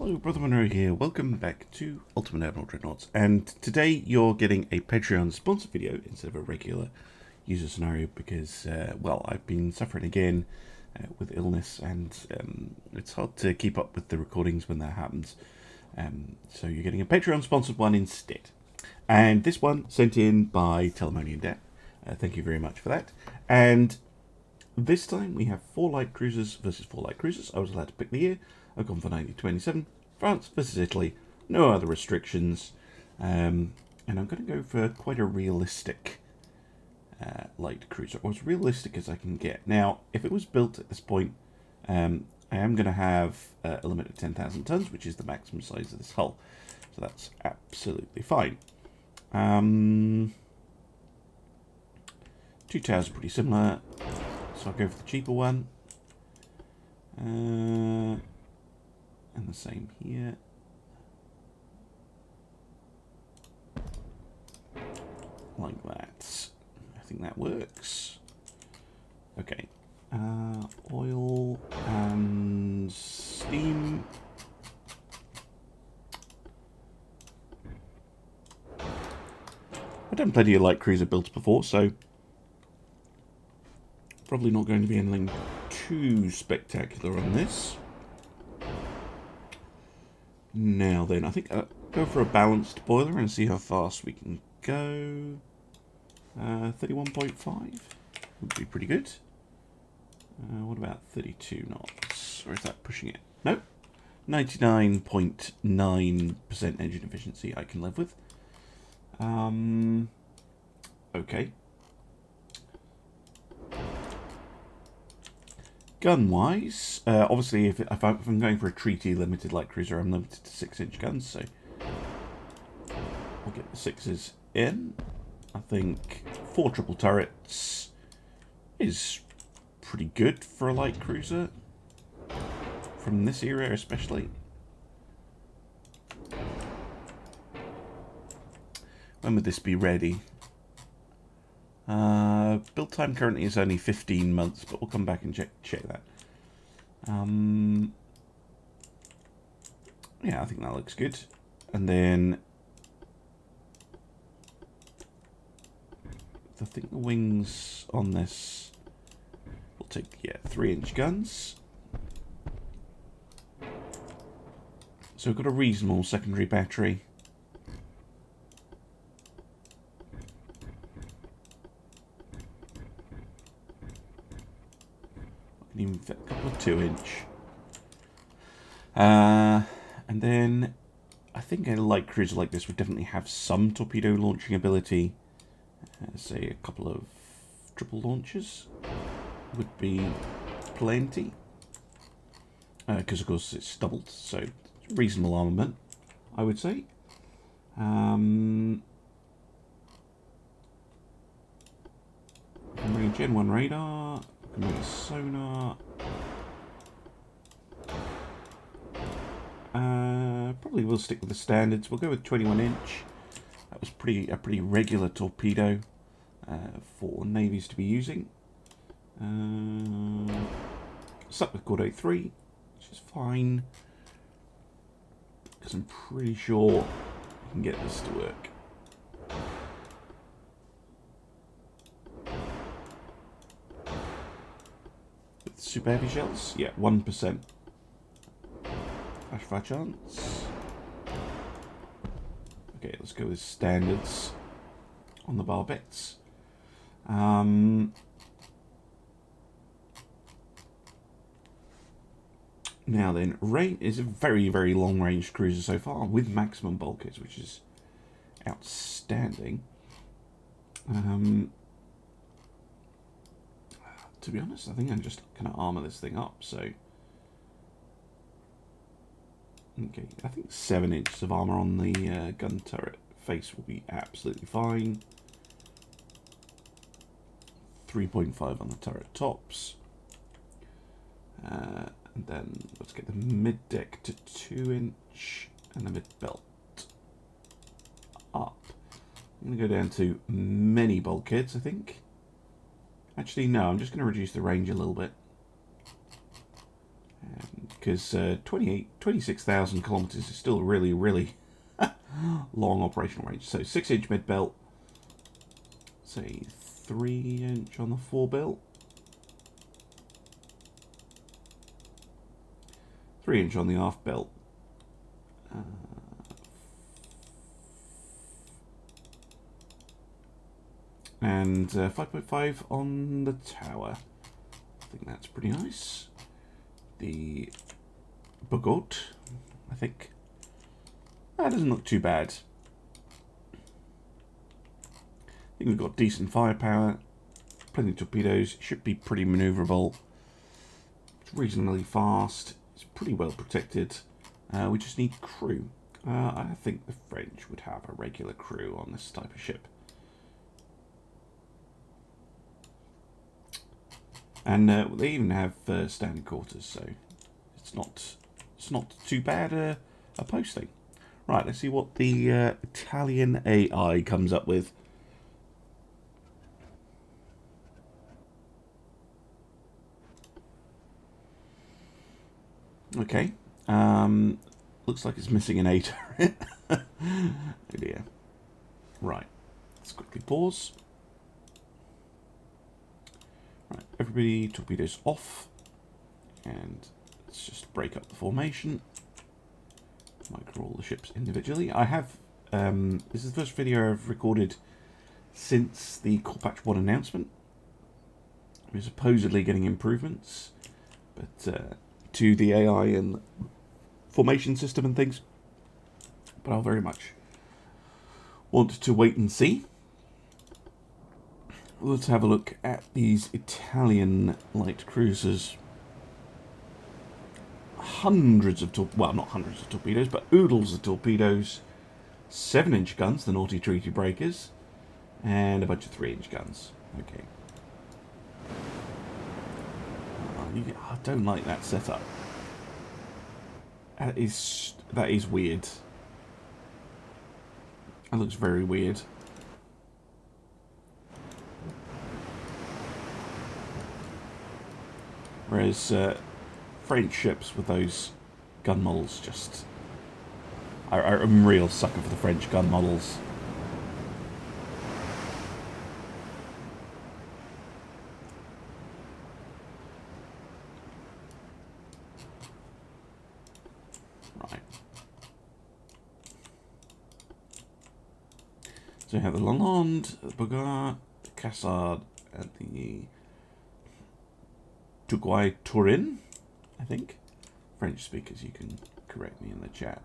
Hello, Brother Monroe here. Welcome back to Ultimate Admiral Dreadnoughts. And today you're getting a Patreon sponsored video instead of a regular user scenario because, well, I've been suffering again with illness and it's hard to keep up with the recordings when that happens. So you're getting a Patreon sponsored one instead. And this one sent in by Telemonian. Thank you very much for that. And this time we have 4 light cruisers versus 4 light cruisers. I was allowed to pick the year. I've gone for 1927. France versus Italy. No other restrictions. And I'm going to go for quite a realistic light cruiser. Or as realistic as I can get. Now, if it was built at this point, I am going to have a limit of 10,000 tons, which is the maximum size of this hull. So that's absolutely fine. 2 towers are pretty similar. So I'll go for the cheaper one. And the same here. Like that. I think that works. Okay. Oil and steam. I've done plenty of light cruiser builds before, so probably not going to be anything too spectacular on this. Now then, I think I'll go for a balanced boiler and see how fast we can go. 31.5 would be pretty good. What about 32 knots? Or is that pushing it? Nope. 99.9% engine efficiency I can live with. Okay. Gun-wise, obviously if I'm going for a treaty limited light cruiser, I'm limited to 6-inch guns, so I'll get the 6s in. I think 4 triple turrets is pretty good for a light cruiser, from this era especially. When would this be ready? Build time currently is only 15 months, but we'll come back and check that. Yeah, I think that looks good. And then I think the wings on this will take, yeah, 3-inch guns. So we've got a reasonable secondary battery. Even fit a couple of 2-inch. And then I think a light cruiser like this would definitely have some torpedo launching ability. Say a couple of triple launchers would be plenty. Because of course it's doubled, so reasonable armament, I would say. Bring Gen 1 radar. Maybe sonar. Probably will stick with the standards. We'll go with 21-inch. That was a pretty regular torpedo for navies to be using. Stuck with Chord 3, which is fine, because I'm pretty sure I can get this to work. Super heavy shells? Yeah, 1%. Flash fire chance. Okay, let's go with standards on the barbettes. Now then, Rain is a very, very long-range cruiser so far, with maximum bulkheads, which is outstanding. To be honest, I think I'm just going to armour this thing up, so... Okay, I think 7 inches of armour on the gun turret face will be absolutely fine. 3.5 on the turret tops. And then let's get the mid-deck to 2-inch and the mid-belt up. I'm going to go down to many bulkheads, I think. Actually, no, I'm just going to reduce the range a little bit. And because 26,000 kilometers is still a really, really long operational range. So 6-inch mid belt, say 3-inch on the fore belt, 3-inch on the aft belt, and 5.5 on the tower. I think that's pretty nice. The Bogot, I think, that doesn't look too bad. I think we've got decent firepower, plenty of torpedoes, should be pretty manoeuvrable. It's reasonably fast, it's pretty well protected. We just need crew. I think the French would have a regular crew on this type of ship. And they even have standing quarters, so it's not too bad a posting. Right, let's see what the Italian AI comes up with. Okay, looks like it's missing an A turret. Oh dear. Right, let's quickly pause. Right, everybody, torpedoes off, and let's just break up the formation. Micro all the ships individually. I have, this is the first video I've recorded since the Core Patch 1 announcement. We're supposedly getting improvements, but to the AI and formation system and things, but I'll very much want to wait and see. Let's have a look at these Italian light cruisers. Hundreds of, well, not hundreds of torpedoes, but oodles of torpedoes. 7-inch guns, the naughty treaty breakers, and a bunch of 3-inch guns. Okay. I don't like that setup. That is weird. That looks very weird. Whereas French ships with those gun models just... I'm a real sucker for the French gun models. Right. So we have the Lalonde, the Bogart, the Cassard, and the Turin, I think. French speakers, you can correct me in the chat.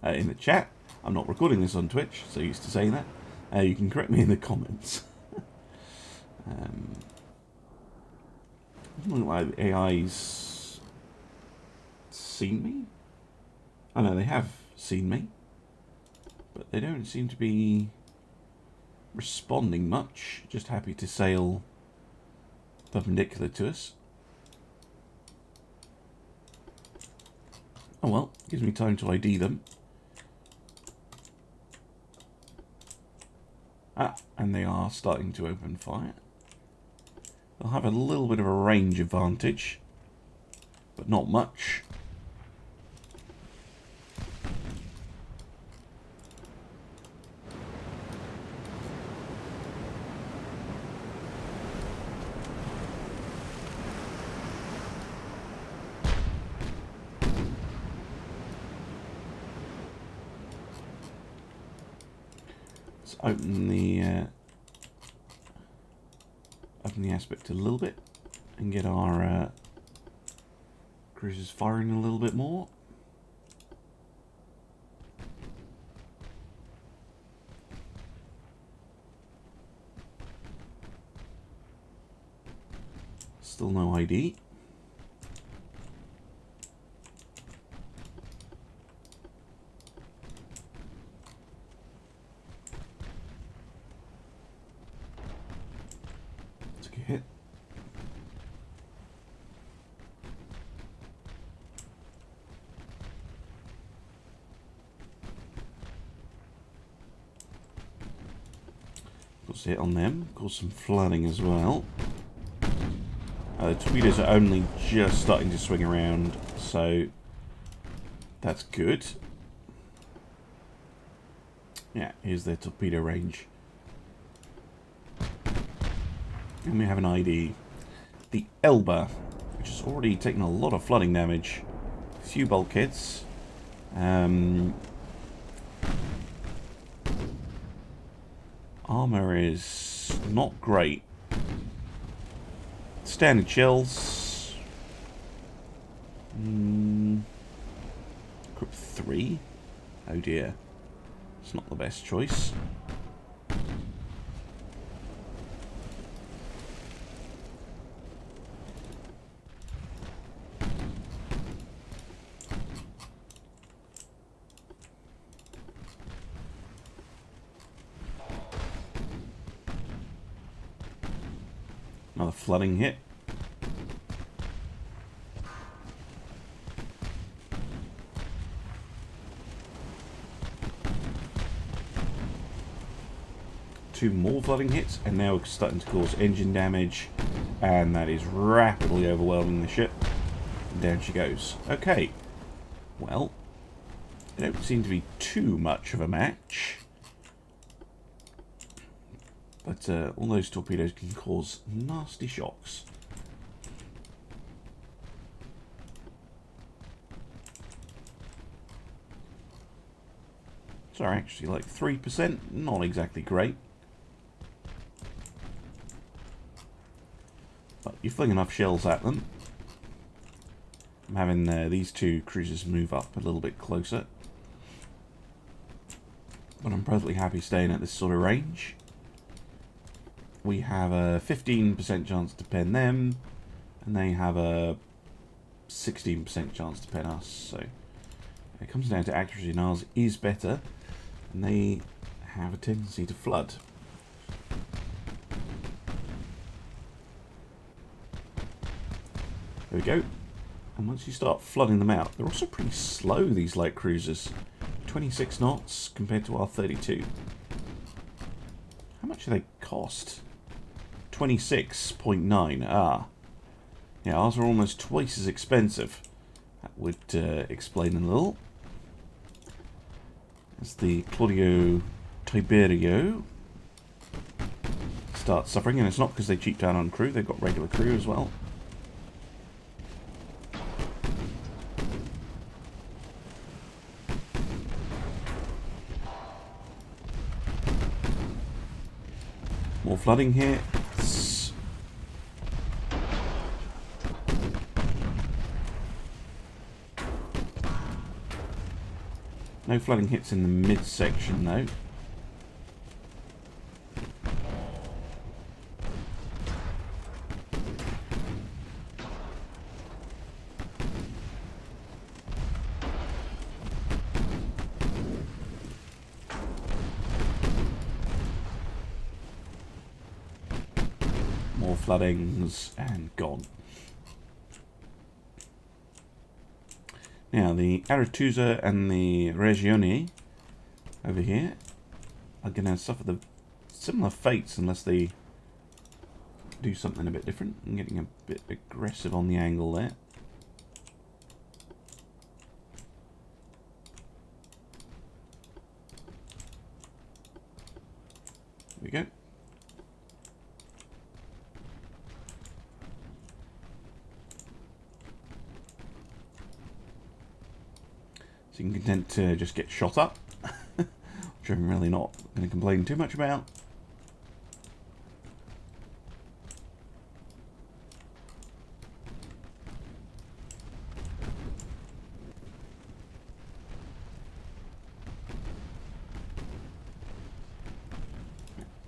I'm not recording this on Twitch, so used to saying that. You can correct me in the comments. Doesn't look like the AI's seen me. I know they have seen me, but they don't seem to be responding much. Just happy to sail perpendicular to us. Oh well, gives me time to ID them. Ah, and they are starting to open fire. They'll have a little bit of a range advantage, but not much. Open the aspect a little bit and get our cruisers firing a little bit more. Still no ID. Hit. Cause hit on them, cause some flooding as well. The torpedoes are only just starting to swing around, so That's good. Yeah, here's their torpedo range. And we have an ID. The Elba, which has already taken a lot of flooding damage. A few bulkheads. Armor is not great. Standard shells. Group 3? Oh dear. It's not the best choice. Another flooding hit. Two more flooding hits, and now we're starting to cause engine damage, and that is rapidly overwhelming the ship. And down she goes. Okay, well, they don't seem to be too much of a match, but all those torpedoes can cause nasty shocks. So actually, like 3%, not exactly great. But you fling enough shells at them. I'm having these two cruisers move up a little bit closer. But I'm perfectly happy staying at this sort of range. We have a 15% chance to pen them, and they have a 16% chance to pen us. So it comes down to accuracy, and ours is better, and they have a tendency to flood. There we go. And once you start flooding them out, they're also pretty slow, these light cruisers. 26 knots compared to our 32. How much do they cost? 26.9. Ah. Yeah, ours are almost twice as expensive. That would explain a little. As the Claudio Tiberio starts suffering, and it's not because they cheaped out on crew, they've got regular crew as well. More flooding hits. No flooding hits in the midsection though. More floodings and gone. Now the Aretusa and the Regione over here are going to suffer the similar fates unless they do something a bit different. I'm getting a bit aggressive on the angle there. There we go. So you can content to just get shot up, which I'm really not going to complain too much about.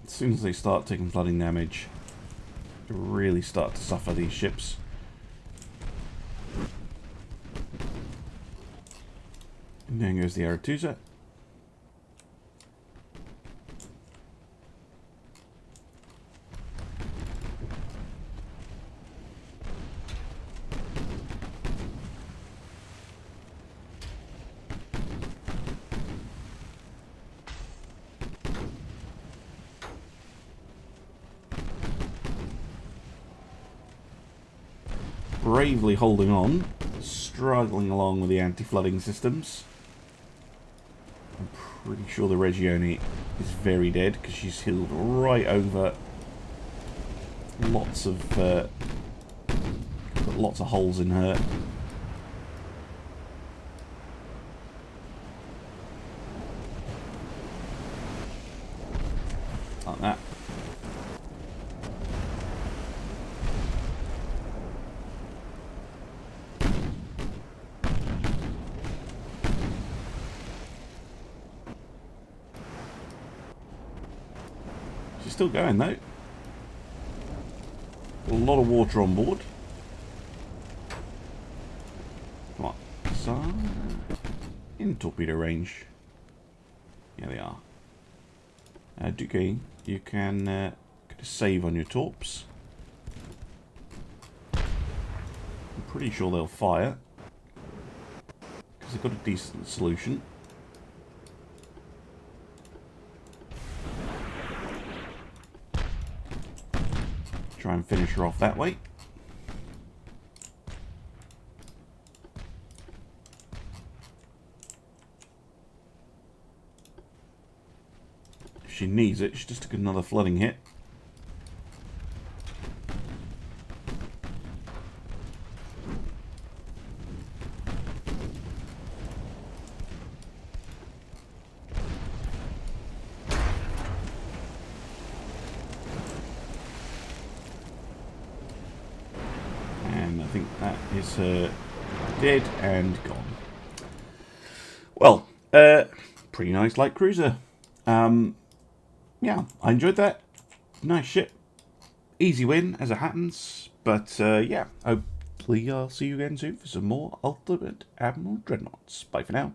As soon as they start taking flooding damage, they really start to suffer, these ships. And there goes the Aretusa. Bravely holding on. struggling along with the anti-flooding systems. I'm pretty sure the Regione is very dead because she's healed right over lots of got lots of holes in her. Like that. She's still going though. A lot of water on board. Come on. So, in torpedo range. Yeah, they are. Duque, you can get a save on your torps. I'm pretty sure they'll fire. Because they've got a decent solution. Try and finish her off that way. If she needs it, she just took another flooding hit. I think that is dead and gone. Well, pretty nice light cruiser. Yeah, I enjoyed that. Nice ship. Easy win, as it happens. But, yeah, hopefully I'll see you again soon for some more Ultimate Admiral Dreadnoughts. Bye for now.